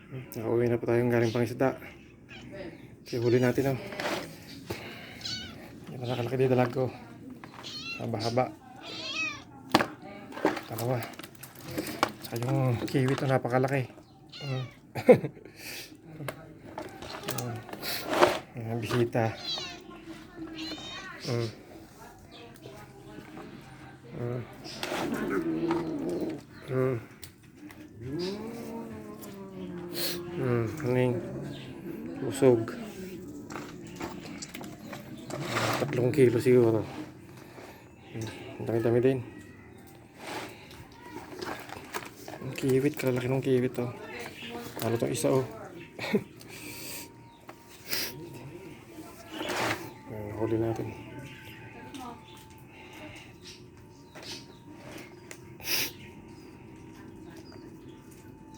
Nakauwi na po tayong galing pangisda. Kaya huli natin, oh. Yan, nakalaki din dalag ko. Haba-haba. Dalawa. Saka yung kiwi ito, napakalaki. Ayan, bisita. Kaning usog. 3 kilo siguro. Ang dami-dami din. Ang kiwit, kalalaki ng kiwit, oh. Ano itong isa, oh. Huli natin.